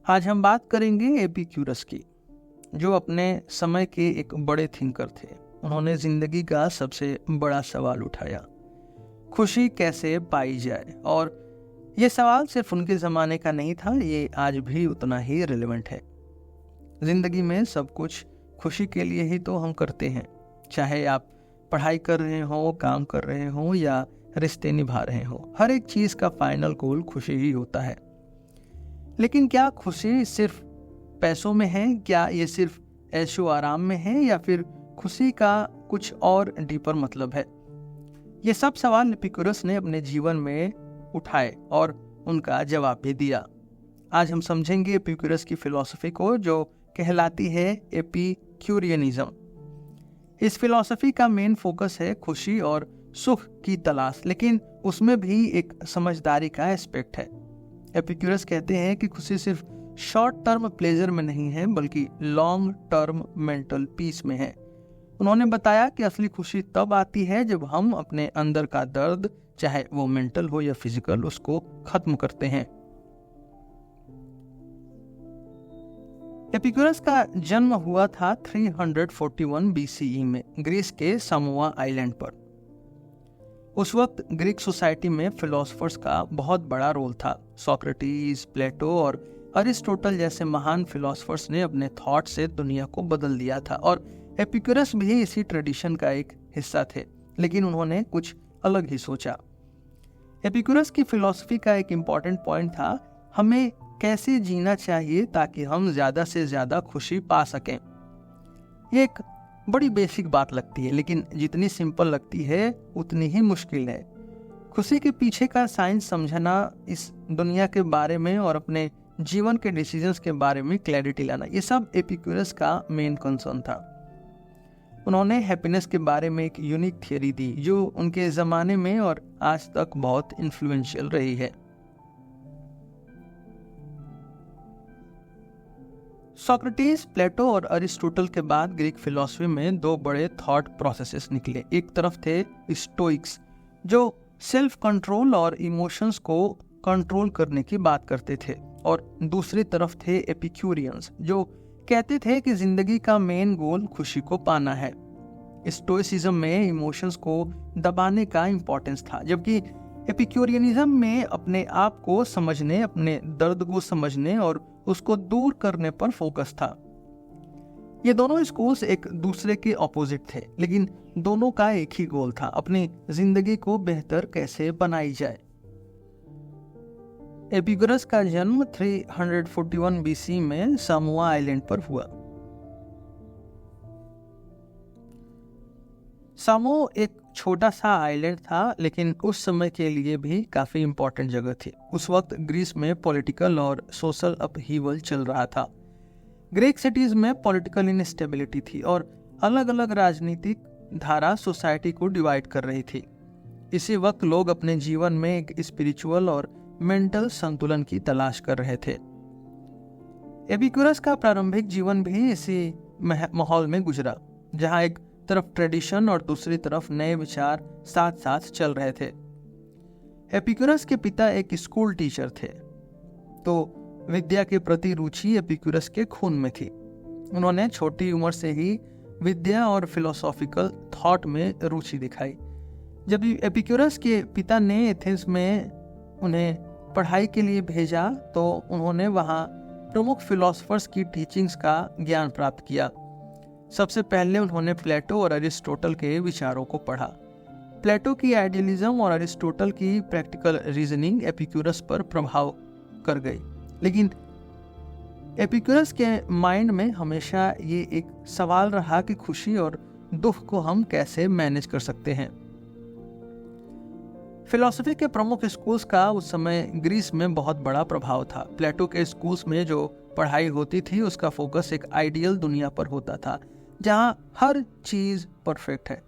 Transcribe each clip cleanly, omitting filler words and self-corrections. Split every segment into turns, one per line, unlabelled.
आज हम बात करेंगे एपिक्यूरस की, जो अपने समय के एक बड़े थिंकर थे। उन्होंने जिंदगी का सबसे बड़ा सवाल उठाया, खुशी कैसे पाई जाए। और ये सवाल सिर्फ उनके ज़माने का नहीं था, ये आज भी उतना ही रिलेवेंट है। जिंदगी में सब कुछ खुशी के लिए ही तो हम करते हैं, चाहे आप पढ़ाई कर रहे हो, काम कर रहे हो या रिश्ते निभा रहे हो। हर एक चीज़ का फाइनल गोल खुशी ही होता है। लेकिन क्या खुशी सिर्फ पैसों में है? क्या ये सिर्फ ऐशो आराम में है, या फिर खुशी का कुछ और डीपर मतलब है? ये सब सवाल एपिक्यूरस ने अपने जीवन में उठाए और उनका जवाब भी दिया। आज हम समझेंगे एपिक्यूरस की फिलॉसफी को, जो कहलाती है एपिक्यूरियनिज्म। इस फिलॉसफी का मेन फोकस है खुशी और सुख की तलाश, लेकिन उसमें भी एक समझदारी का एस्पेक्ट है। एपिक्यूरस कहते हैं कि खुशी सिर्फ शॉर्ट टर्म प्लेजर में नहीं है, बल्कि लॉन्ग टर्म मेंटल पीस में है। उन्होंने बताया कि असली खुशी तब आती है जब हम अपने अंदर का दर्द, चाहे वो मेंटल हो या फिजिकल, उसको खत्म करते हैं। एपिक्यूरस का जन्म हुआ था 341 BCE में ग्रीस के सामोआ आइलैंड पर। उस वक्त ग्रीक सोसाइटी में फिलोसफर्स का बहुत बड़ा रोल था। सोक्रेटिस, प्लेटो और अरिस्टोटल जैसे महान फिलोसफर्स ने अपने थॉट से दुनिया को बदल दिया था, और एपिक्यूरस भी इसी ट्रेडिशन का एक हिस्सा थे, लेकिन उन्होंने कुछ अलग ही सोचा। एपिक्यूरस की फिलॉसफी का एक इम्पॉर्टेंट पॉइंट था, हमें कैसे जीना चाहिए ताकि हम ज़्यादा से ज़्यादा खुशी पा सकें। ये एक बड़ी बेसिक बात लगती है, लेकिन जितनी सिंपल लगती है उतनी ही मुश्किल है। खुशी के पीछे का साइंस समझना, इस दुनिया के बारे में और अपने जीवन के डिसीजंस के बारे में क्लैरिटी लाना, ये सब एपिक्यूरस का मेन कंसर्न था। उन्होंने हैप्पीनेस के बारे में एक यूनिक थियरी दी, जो उनके ज़माने में और आज तक बहुत इन्फ्लुएंशियल रही है। सोक्रेटिस, प्लेटो और अरिस्टोटल के बाद ग्रीक फिलॉसफी में दो बड़े थॉट प्रोसेसेस निकले। एक तरफ थे स्टोइक्स, जो सेल्फ कंट्रोल और इमोशंस को कंट्रोल करने की बात करते थे, और दूसरी तरफ थे एपिक्यूरियंस, जो कहते थे कि जिंदगी का मेन गोल खुशी को पाना है। स्टोइसिज्म में इमोशंस को दबाने का इंपॉर्टेंस था, जबकि एपिक्यूरियनिज्म में अपने आप को समझने, अपने दर्द को समझने और उसको दूर करने पर फोकस था। ये दोनों स्कूल्स एक दूसरे के ऑपोजिट थे, लेकिन दोनों का एक ही गोल था, अपनी जिंदगी को बेहतर कैसे बनाई जाए। एपिक्यूरस का जन्म 341 BC में सामोआ आइलैंड पर हुआ। सामो एक छोटा सा आइलैंड था, लेकिन उस समय के लिए भी काफी इंपॉर्टेंट जगह थी। उस वक्त ग्रीस में पॉलिटिकल और सोशल अपहीवल चल रहा था। ग्रीक सिटीज में पॉलिटिकल इनस्टेबिलिटी थी और अलग अलग राजनीतिक धारा सोसाइटी को डिवाइड कर रही थी। इसी वक्त लोग अपने जीवन में एक स्पिरिचुअल और मेंटल संतुलन की तलाश कर रहे थे। एपिक्यूरस का प्रारंभिक जीवन भी इसी माहौल में गुजरा, जहां एक तरफ ट्रेडिशन और दूसरी तरफ नए विचार साथ साथ चल रहे थे। एपिक्यूरस के पिता एक स्कूल टीचर थे, तो विद्या के प्रति रुचि एपिक्यूरस के खून में थी। उन्होंने छोटी उम्र से ही विद्या और फिलोसॉफिकल थॉट में रुचि दिखाई। जब एपिक्यूरस के पिता ने एथेंस में उन्हें पढ़ाई के लिए भेजा, तो उन्होंने वहाँ प्रमुख फिलोसफर्स की टीचिंग्स का ज्ञान प्राप्त किया। सबसे पहले उन्होंने प्लेटो और अरिस्टोटल के विचारों को पढ़ा। प्लेटो की आइडियलिज्म और अरिस्टोटल की प्रैक्टिकल रीजनिंग एपिक्यूरस पर प्रभाव कर गई, लेकिन एपिक्यूरस के माइंड में हमेशा ये एक सवाल रहा कि खुशी और दुख को हम कैसे मैनेज कर सकते हैं। फिलॉसफी के प्रमुख स्कूल्स का उस समय ग्रीस में बहुत बड़ा प्रभाव था। प्लेटो के स्कूल्स में जो पढ़ाई होती थी, उसका फोकस एक आइडियल दुनिया पर होता था, जहां हर चीज परफेक्ट है।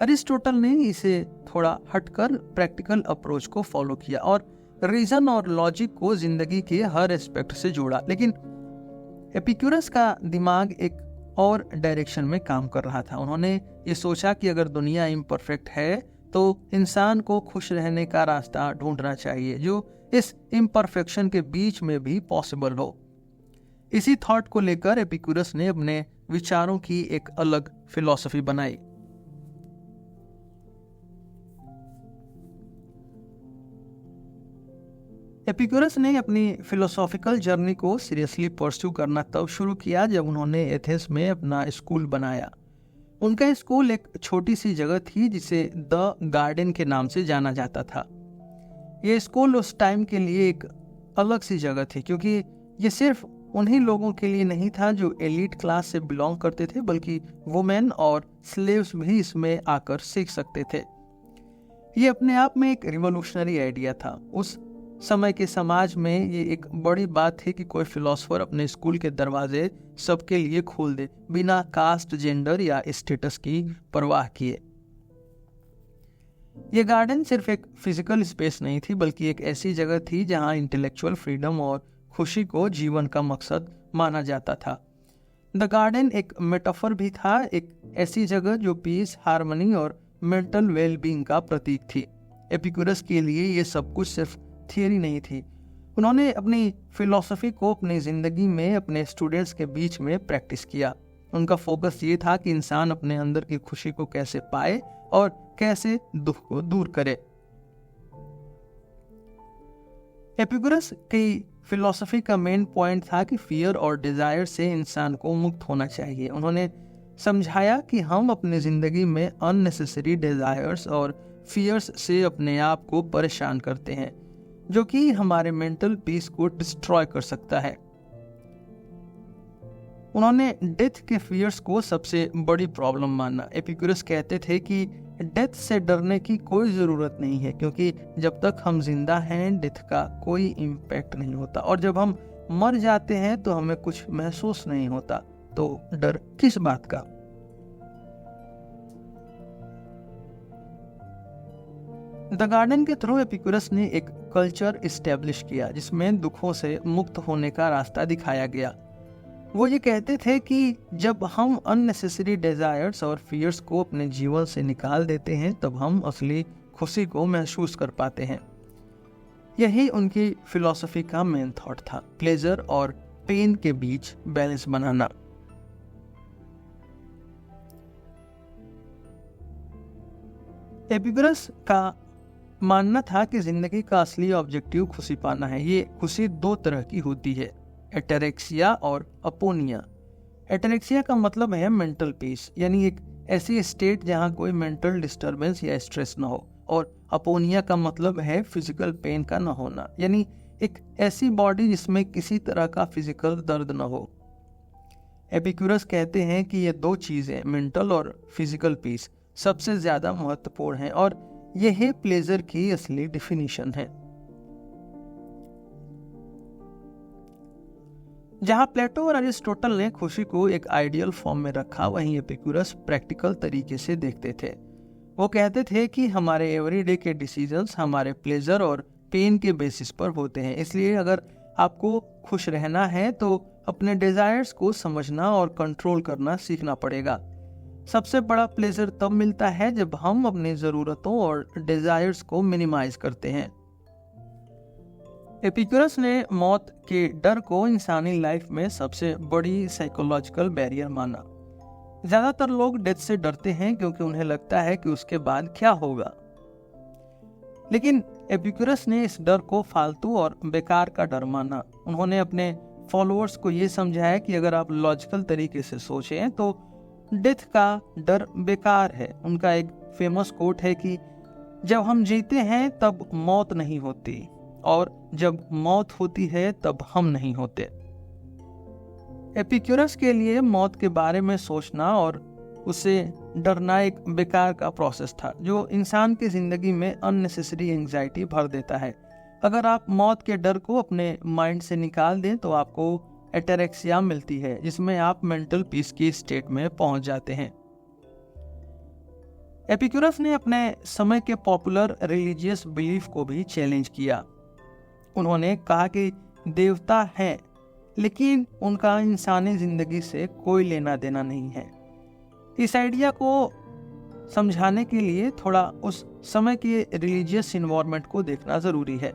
अरिस्टोटल ने इसे थोड़ा हटकर प्रैक्टिकल अप्रोच को फॉलो किया और रीजन और लॉजिक को जिंदगी के हर एस्पेक्ट से जोड़ा। लेकिन एपिक्यूरस का दिमाग एक और डायरेक्शन में काम कर रहा था। उन्होंने ये सोचा कि अगर दुनिया इम्परफेक्ट है तो इंसान को खुश रहने का रास्ता ढूंढना चाहिए, जो इस इम्परफेक्शन के बीच में भी पॉसिबल हो। इसी थॉट को लेकर एपिक्यूरस ने अपने विचारों की एक अलग फिलॉसफी बनाई। एपिक्यूरस ने अपनी फिलोसॉफिकल जर्नी को सीरियसली परस्यू करना तब शुरू किया जब उन्होंने एथेंस में अपना स्कूल बनाया। उनका स्कूल एक छोटी सी जगह थी जिसे द गार्डन के नाम से जाना जाता था। ये स्कूल उस टाइम के लिए एक अलग सी जगह थी, क्योंकि ये सिर्फ उन्हीं लोगों के लिए नहीं था जो एलीट क्लास से बिलोंग करते थे, बल्कि वुमेन और स्लेव्स भी इसमें आकर सीख सकते थे। ये अपने आप में एक रिवोल्यूशनरी आइडिया था। उस समय के समाज में ये एक बड़ी बात थी कि कोई फिलोसोफर अपने स्कूल के दरवाजे सबके लिए खोल दे, बिना कास्ट, जेंडर या स्टेटस की परवाह किए। ये गार्डन सिर्फ एक फिजिकल स्पेस नहीं थी, बल्कि एक ऐसी जगह थी जहां इंटेलेक्चुअल फ्रीडम और खुशी को जीवन का मकसद माना जाता था। द गार्डन एक मेटाफर भी था, एक ऐसी जगह जो पीस, हार्मनी और मेंटल वेलबींग का प्रतीक थी। एपिक्यूरस के लिए ये सब कुछ सिर्फ थियरी नहीं थी। उन्होंने अपनी फिलॉसफी को अपनी जिंदगी में अपने स्टूडेंट्स के बीच में प्रैक्टिस किया। उनका फोकस ये था कि इंसान अपने अंदर की खुशी को कैसे पाए और कैसे दुख को दूर करे। एपिक्यूरस की फिलॉसफी का मेन पॉइंट था कि फियर और डिजायर से इंसान को मुक्त होना चाहिए। उन्होंने समझाया कि हम अपनी जिंदगी में अननेसेसरी डिजायर्स और फियर्स से अपने आप को परेशान करते हैं, जो कि हमारे मेंटल पीस को डिस्ट्रॉय कर सकता है। उन्होंने डेथ के फियर्स को सबसे बड़ी प्रॉब्लम माना। एपिक्यूरस कहते थे कि डेथ से डरने की कोई ज़रूरत नहीं है, क्योंकि जब तक हम जिंदा हैं डेथ का कोई इम्पैक्ट नहीं होता, और जब हम मर जाते हैं तो हमें कुछ महसूस नहीं होता, तो डर किस बात का। द गार्डन के थ्रू एपिक्यूरस ने एक कल्चर इस्टेब्लिश किया जिसमें दुखों से मुक्त होने का रास्ता दिखाया गया। वो ये कहते थे कि जब हम अननेसेसरी डिजायर्स और फियर्स को अपने जीवन से निकाल देते हैं तब हम असली खुशी को महसूस कर पाते हैं। यही उनकी फिलॉसफी का मेन थॉट था, प्लेजर और पेन के बीच बैलेंस बनाना। एपिक्यूरस का मानना था कि जिंदगी का असली ऑब्जेक्टिव खुशी पाना है। ये खुशी दो तरह की होती है, एटेरेक्सिया और अपोनिया। एटेरेक्सिया का मतलब है मेंटल पीस, यानी एक ऐसी स्टेट जहां कोई मेंटल डिस्टरबेंस या स्ट्रेस ना हो, और अपोनिया का मतलब है फिजिकल पेन का ना होना, यानी एक ऐसी बॉडी जिसमें किसी तरह का फिजिकल दर्द ना हो। एपिक्यूरस कहते हैं कि ये दो चीजें, मेंटल और फिजिकल पीस, सबसे ज्यादा महत्वपूर्ण है और यही प्लेजर की असली डेफिनेशन है। जहां प्लेटो और अरिस्टोटल ने खुशी को एक आइडियल फॉर्म में रखा, वहीं एपिक्यूरस प्रैक्टिकल तरीके से देखते थे। वो कहते थे कि हमारे एवरीडे के डिसीजंस हमारे प्लेजर और पेन के बेसिस पर होते हैं, इसलिए अगर आपको खुश रहना है तो अपने डिजायर्स को समझना और कंट्रोल करना सीखना पड़ेगा। सबसे बड़ा प्लेजर तब मिलता है जब हम अपनी ज़रूरतों और डिजायर्स को मिनिमाइज करते हैं। एपिक्यूरस ने मौत के डर को इंसानी लाइफ में सबसे बड़ी साइकोलॉजिकल बैरियर माना। ज़्यादातर लोग डेथ से डरते हैं क्योंकि उन्हें लगता है कि उसके बाद क्या होगा, लेकिन एपिक्यूरस ने इस डर को फालतू और बेकार का डर माना। उन्होंने अपने फॉलोअर्स को ये समझाया कि अगर आप लॉजिकल तरीके से सोचें तो डेथ का डर बेकार है। उनका एक फेमस कोट है कि जब हम जीते हैं तब मौत नहीं होती, और जब मौत होती है तब हम नहीं होते। एपिक्यूरस के लिए मौत के बारे में सोचना और उससे डरना एक बेकार का प्रोसेस था, जो इंसान की जिंदगी में अननेसेसरी एंजाइटी भर देता है। अगर आप मौत के डर को अपने माइंड से निकाल दें तो आपको एटेरेक्सिया मिलती है, जिसमें आप मेंटल पीस की स्टेट में पहुंच जाते हैं। एपिक्यूरस ने अपने समय के पॉपुलर रिलीजियस बिलीफ को भी चैलेंज किया। उन्होंने कहा कि देवता हैं, लेकिन उनका इंसानी जिंदगी से कोई लेना देना नहीं है। इस आइडिया को समझाने के लिए थोड़ा उस समय के रिलीजियस इन्वायरमेंट को देखना जरूरी है।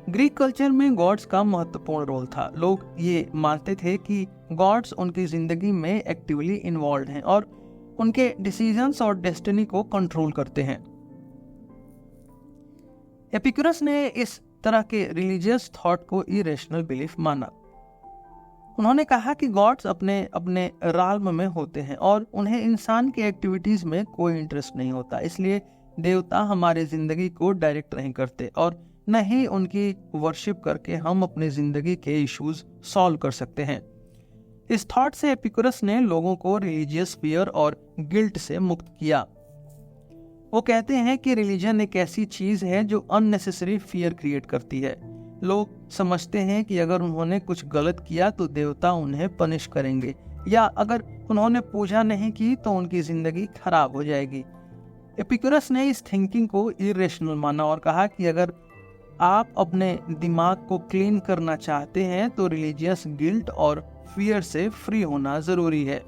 ग्रीक कल्चर में गॉड्स का महत्वपूर्ण रोल था। लोग ये मानते थे कि गॉड्स उनकी जिंदगी में एक्टिवली इन्वॉल्व हैं और उनके डिसीजंस और डेस्टिनी को कंट्रोल करते हैं। एपिक्यूरस ने इस तरह के रिलीजियस थॉट को इरेशनल बिलीफ माना। उन्होंने कहा कि गॉड्स अपने अपने राल्म में होते हैं और उन्हें इंसान की एक्टिविटीज में कोई इंटरेस्ट नहीं होता, इसलिए देवता हमारी जिंदगी को डायरेक्ट नहीं करते और न ही उनकी वर्शिप करके हम अपनी जिंदगी के इश्यूज सॉल्व कर सकते हैं। इस थॉट से एपिक्यूरस ने लोगों को रिलीजियस फियर और गिल्ट से मुक्त किया। वो कहते हैं कि रिलीजन एक ऐसी चीज है जो अननेसेसरी फियर क्रिएट करती है। लोग समझते हैं कि अगर उन्होंने कुछ गलत किया तो देवता उन्हें पनिश करेंगे, या अगर उन्होंने पूजा नहीं की तो उनकी जिंदगी खराब हो जाएगी। एपिक्यूरस ने इस थिंकिंग को इरेशनल माना और कहा कि अगर आप अपने दिमाग को क्लीन करना चाहते हैं तो रिलीजियस गिल्ट और फियर से फ्री होना जरूरी है।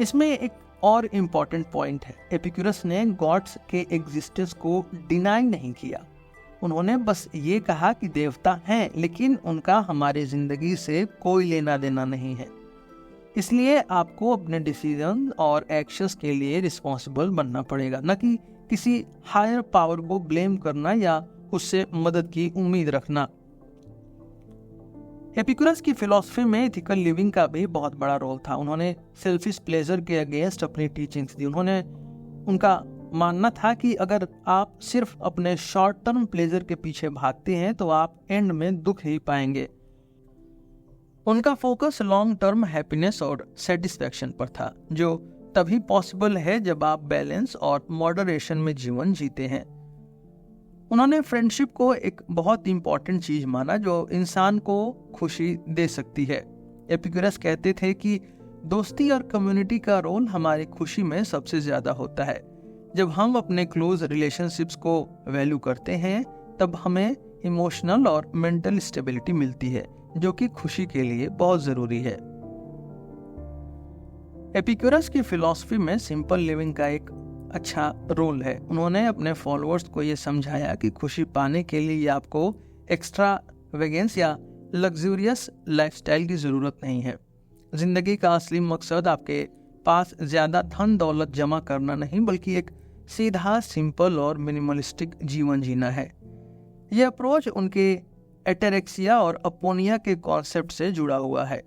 इसमें एक और इम्पॉर्टेंट पॉइंट है, एपिक्यूरस ने गॉड्स के एग्जिस्टेंस को डिनाई नहीं किया। उन्होंने बस ये कहा कि देवता हैं, लेकिन उनका हमारी जिंदगी से कोई लेना देना नहीं है। इसलिए आपको अपने डिसीजन और एक्शंस के लिए रिस्पॉन्सिबल बनना पड़ेगा, न कि किसी हायर पावर को ब्लेम करना या उससे मदद की उम्मीद रखना। एपिक्यूरस की फिलॉसफी में एथिकल लिविंग का भी बहुत बड़ा रोल था। उन्होंने सेल्फिश प्लेजर के अगेंस्ट अपनी टीचिंग्स दी। उनका मानना था कि अगर आप सिर्फ अपने शॉर्ट टर्म प्लेजर के पीछे भागते हैं तो आप एंड में दुख ही पाएंगे। उनका फोकस लॉन्ग टर्म हैप्पीनेस और सेटिस्फैक्शन पर था, जो तभी पॉसिबल है जब आप बैलेंस और मॉडरेशन में जीवन जीते हैं। उन्होंने फ्रेंडशिप को एक बहुत इंपॉर्टेंट चीज माना जो इंसान को खुशी दे सकती है। एपिक्यूरस कहते थे कि दोस्ती और कम्युनिटी का रोल हमारी खुशी में सबसे ज्यादा होता है। जब हम अपने क्लोज रिलेशनशिप्स को वैल्यू करते हैं तब हमें इमोशनल और मेंटल स्टेबिलिटी मिलती है, जो कि खुशी के लिए बहुत जरूरी है। एपिक्यूरस की फिलॉसफी में सिंपल लिविंग का एक अच्छा रोल है। उन्होंने अपने फॉलोअर्स को ये समझाया कि खुशी पाने के लिए आपको एक्स्ट्रा वेगेंस या लग्जूरियस लाइफस्टाइल की जरूरत नहीं है। जिंदगी का असली मकसद आपके पास ज्यादा धन दौलत जमा करना नहीं, बल्कि एक सीधा, सिंपल और मिनिमलिस्टिक जीवन जीना है। यह अप्रोच उनके एटेरेक्सिया और अपोनिया के कॉन्सेप्ट से जुड़ा हुआ है,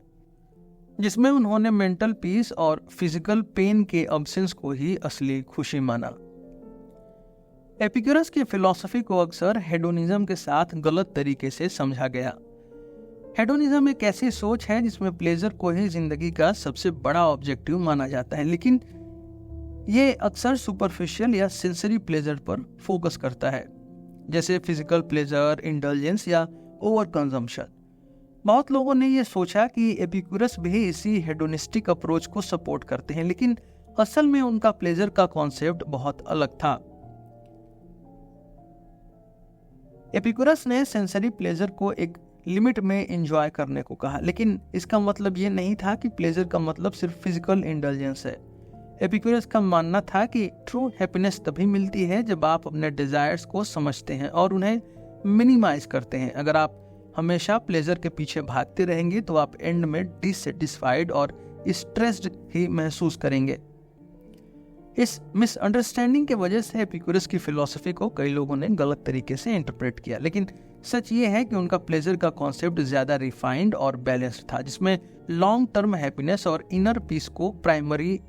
जिसमें उन्होंने मेंटल पीस और फिजिकल पेन के अब्सेंस को ही असली खुशी माना। एपिक्यूरस की फिलॉसफी को अक्सर हेडोनिज्म के साथ गलत तरीके से समझा गया। हेडोनिज्म एक ऐसी सोच है जिसमें प्लेजर को ही जिंदगी का सबसे बड़ा ऑब्जेक्टिव माना जाता है, लेकिन ये अक्सर सुपरफिशियल या सेंसरी प्लेजर पर फोकस करता है, जैसे फिजिकल प्लेजर, इंडल्जेंस या ओवर कंजम्पशन। बहुत लोगों ने ये सोचा कि एपिक्यूरस भी इसी हेडोनिस्टिक अप्रोच को सपोर्ट करते हैं, लेकिन असल में उनका प्लेजर का कॉन्सेप्ट बहुत अलग था। एपिक्यूरस ने सेंसरी प्लेजर को एक लिमिट में एंजॉय करने को कहा, लेकिन इसका मतलब ये नहीं था कि प्लेजर का मतलब सिर्फ फिजिकल इंडल्जेंस है। एपिक्यूरस का मानना था कि ट्रू हैप्पीनेस तभी मिलती है जब आप अपने डिजायर्स को समझते हैं और उन्हें मिनिमाइज करते हैं। अगर आप हमेशा प्लेजर के पीछे भागते रहेंगे तो आप एंड में डिससेटिस्फाइड और स्ट्रेस्ड ही महसूस करेंगे। इस मिसअंडरस्टैंडिंग के वजह से एपिक्यूरस की फिलॉसफी को कई लोगों ने गलत तरीके से इंटरप्रेट किया, लेकिन सच ये है कि उनका प्लेजर का कॉन्सेप्ट ज्यादा रिफाइंड और बैलेंस्ड था, जिसमें लॉन्ग टर्म हैप्पीनेस और इनर पीस को प्राइमरी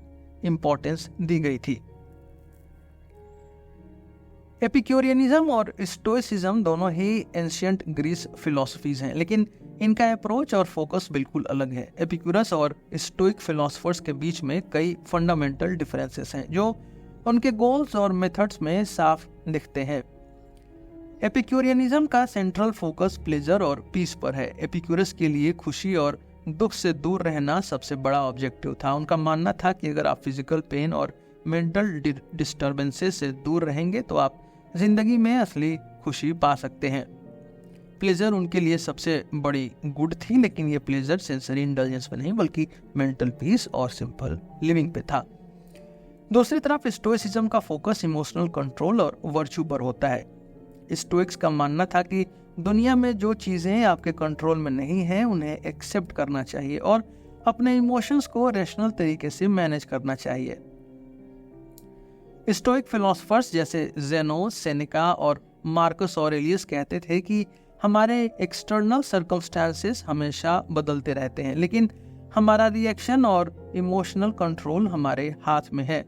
इंपॉर्टेंस दी गई थी। एपिक्यूरियनिज्म और स्टोइसिज्म दोनों ही एंशिएंट ग्रीस फिलॉसफीज हैं, लेकिन इनका अप्रोच और फोकस बिल्कुल अलग है। एपिक्यूरस और स्टोइक फिलोसोफर्स के बीच में कई फंडामेंटल डिफरेंसेस हैं जो उनके गोल्स और मेथड्स में साफ दिखते हैं। एपिक्यूरियनिज्म का सेंट्रल फोकस प्लेजर और पीस पर है। एपिक्यूरस के लिए खुशी और दुख से दूर रहना सबसे बड़ा ऑब्जेक्टिव था। उनका मानना था कि अगर आप फिजिकल पेन और मेंटल डिस्टर्बेंसेस से दूर रहेंगे तो आप जिंदगी में असली खुशी पा सकते हैं। प्लेजर उनके लिए सबसे बड़ी गुड थी, लेकिन ये प्लेजर सेंसरी इंडल्जेंस पे नहीं बल्कि मेंटल पीस और सिंपल लिविंग पे था। दूसरी तरफ स्टोइसिज्म का फोकस इमोशनल कंट्रोल और वर्च्यू पर होता है। स्टोइक्स का मानना था कि दुनिया में जो चीज़ें आपके कंट्रोल में नहीं हैं उन्हें एक्सेप्ट करना चाहिए और अपने इमोशंस को रैशनल तरीके से मैनेज करना चाहिए। स्टोइक फिलोसफर्स जैसे ज़ेनो, सेनेका और मार्कस ऑरेलियस कहते थे कि हमारे एक्सटर्नल सर्कमस्टांसेस हमेशा बदलते रहते हैं, लेकिन हमारा रिएक्शन और इमोशनल कंट्रोल हमारे हाथ में है।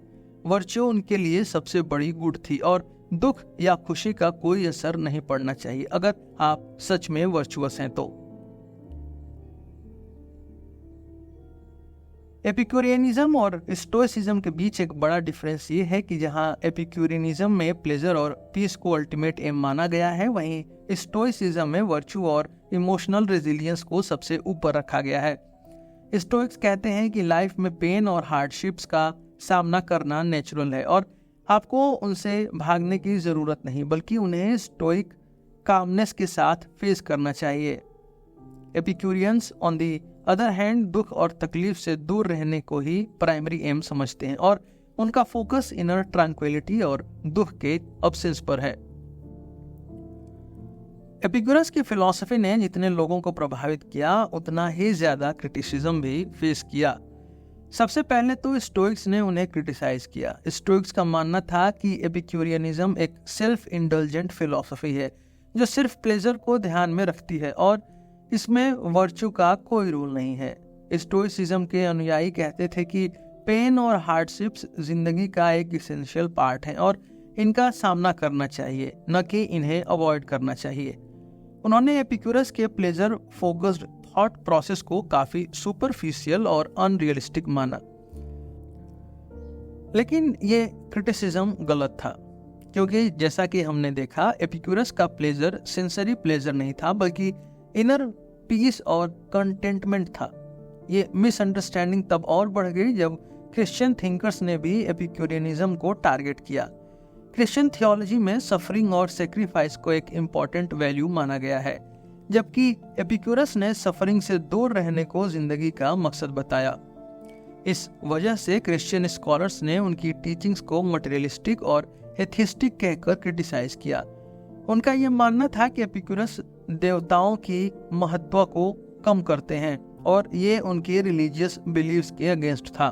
वर्च्यू उनके लिए सबसे बड़ी गुड थी और दुख या खुशी का कोई असर नहीं पड़ना चाहिए अगर आप सच में वर्चुअस हैं तो। एपिक्यूरियनिज्म और स्टोइसिज्म के बीच एक बड़ा डिफरेंस ये है कि जहां एपिक्यूरियनिज्म में प्लेजर और पीस को अल्टीमेट एम माना गया है, वहीं स्टोइसिज्म में वर्च्यू और इमोशनल रेजिलियंस को सबसे ऊपर रखा गया है। स्टोइक्स कहते हैं कि लाइफ में पेन और हार्डशिप्स का सामना करना नेचुरल है और आपको उनसे भागने की ज़रूरत नहीं, बल्कि उन्हें स्टोइक कामनेस के साथ फेस करना चाहिए। एपिक्यूरियंस ऑन दी अदर हैंड दुख और तकलीफ से दूर रहने को ही प्राइमरी एम समझते हैं और उनका फोकस इनर ट्रैंक्विलिटी और दुख के अब्सेंस पर है। एपिक्यूरस की फिलॉसफी ने जितने लोगों को प्रभावित किया उतना ही ज्यादा क्रिटिसिज्म भी फेस किया। सबसे पहले तो स्टोइक्स ने उन्हें क्रिटिसाइज किया। स्टोइक्स का मानना था कि एपिक्यूरियनिज्म एक सेल्फ इंडल्जेंट फिलॉसफी है जो सिर्फ प्लेजर को ध्यान में रखती है और इसमें वर्च्यू का कोई रोल नहीं है। स्टोइसिज्म के अनुयायी कहते थे कि पेन और हार्डशिप्स जिंदगी का एक इसेंशियल पार्ट है और इनका सामना करना चाहिए, न कि इन्हें अवॉइड करना चाहिए। उन्होंने एपिक्यूरस के प्लेजर फोकस्ड थॉट प्रोसेस को काफी सुपरफिशियल और अनरियलिस्टिक माना। लेकिन ये क्रिटिसिज्म गलत था, क्योंकि जैसा कि हमने देखा एपिक्यूरस का प्लेजर सेंसरी प्लेजर नहीं था बल्कि इनर पीस और कंटेंटमेंट था। ये मिसअंडरस्टैंडिंग तब और बढ़ गई जब क्रिश्चियन थिंकर्स ने भी एपिक्यूरियनिज्म को टारगेट किया। क्रिश्चियन थियोलॉजी में सफरिंग और सेक्रीफाइस को एक इम्पॉर्टेंट वैल्यू माना गया है, जबकि एपिक्यूरस ने सफरिंग से दूर रहने को जिंदगी का मकसद बताया। इस वजह से क्रिश्चियन स्कॉलर्स ने उनकी टीचिंग्स को मटेरियलिस्टिक और एथिस्टिक कहकर क्रिटिसाइज किया। उनका यह मानना था कि एपिक्यूरस देवताओं की महत्व को कम करते हैं और ये उनके रिलीजियस बिलीव्स के अगेंस्ट था।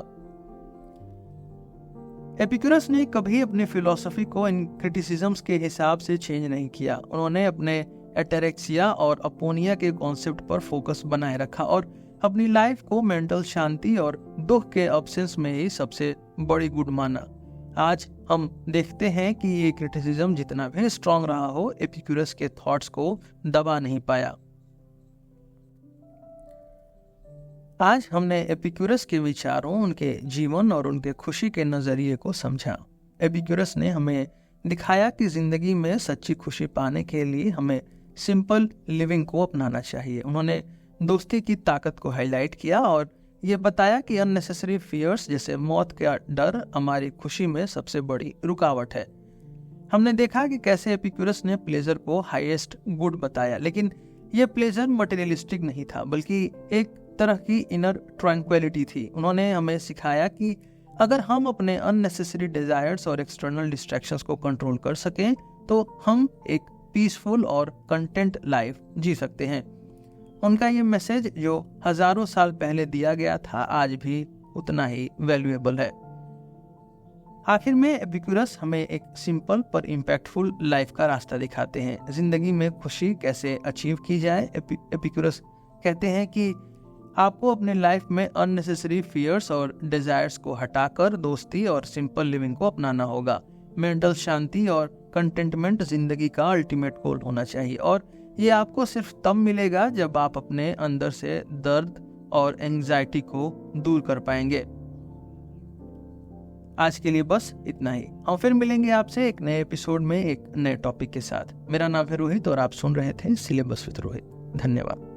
एपिक्यूरस ने कभी अपनी फिलॉसफी को इन क्रिटिसिज्म्स के हिसाब से चेंज नहीं किया। उन्होंने अपने एटेरेक्सिया और अपोनिया के कॉन्सेप्ट पर फोकस बनाए रखा और अपनी लाइफ को मेंटल शांति और दुख के अब्सेंस में ही सबसे बड़ी गुड माना। आज हम देखते हैं कि ये क्रिटिसिज्म जितना भी स्ट्रांग रहा हो, एपिक्यूरस के थॉट्स को दबा नहीं पाया। आज हमने एपिक्यूरस के विचारों, उनके जीवन और उनके खुशी के नजरिए को समझा। एपिक्यूरस ने हमें दिखाया कि जिंदगी में सच्ची खुशी पाने के लिए हमें सिंपल लिविंग को अपनाना चाहिए। उन्होंने दोस्ती की ताकत को हाईलाइट किया और ये बताया कि अननेसेसरी फियर्स जैसे मौत का डर हमारी खुशी में सबसे बड़ी रुकावट है। हमने देखा कि कैसे एपिक्यूरस ने प्लेजर को हाईएस्ट गुड बताया, लेकिन यह प्लेजर मटेरियलिस्टिक नहीं था बल्कि एक तरह की इनर ट्रैंक्विलिटी थी। उन्होंने हमें सिखाया कि अगर हम अपने अननेसेसरी डिजायर्स और एक्सटर्नल डिस्ट्रैक्शंस को कंट्रोल कर सकें तो हम एक पीसफुल और कंटेंट लाइफ जी सकते हैं। उनका ये मैसेज जो हजारों साल पहले दिया गया था आज भी उतना ही वैल्यूएबल है। आखिर में एपिक्यूरस हमें एक सिंपल पर इम्पैक्टफुल लाइफ का रास्ता दिखाते हैं। जिंदगी में खुशी कैसे अचीव की जाए। एपिक्यूरस कहते हैं कि आपको अपने लाइफ में अननेसेसरी फियर्स और डिजायर्स को हटाकर दोस्ती और सिंपल लिविंग को अपनाना होगा। मेंटल शांति और कंटेंटमेंट जिंदगी का अल्टीमेट गोल होना चाहिए और ये आपको सिर्फ तब मिलेगा जब आप अपने अंदर से दर्द और एंजाइटी को दूर कर पाएंगे। आज के लिए बस इतना ही। हम फिर मिलेंगे आपसे एक नए एपिसोड में एक नए टॉपिक के साथ। मेरा नाम है रोहित और आप सुन रहे थे सिलेबस विद रोहित। धन्यवाद।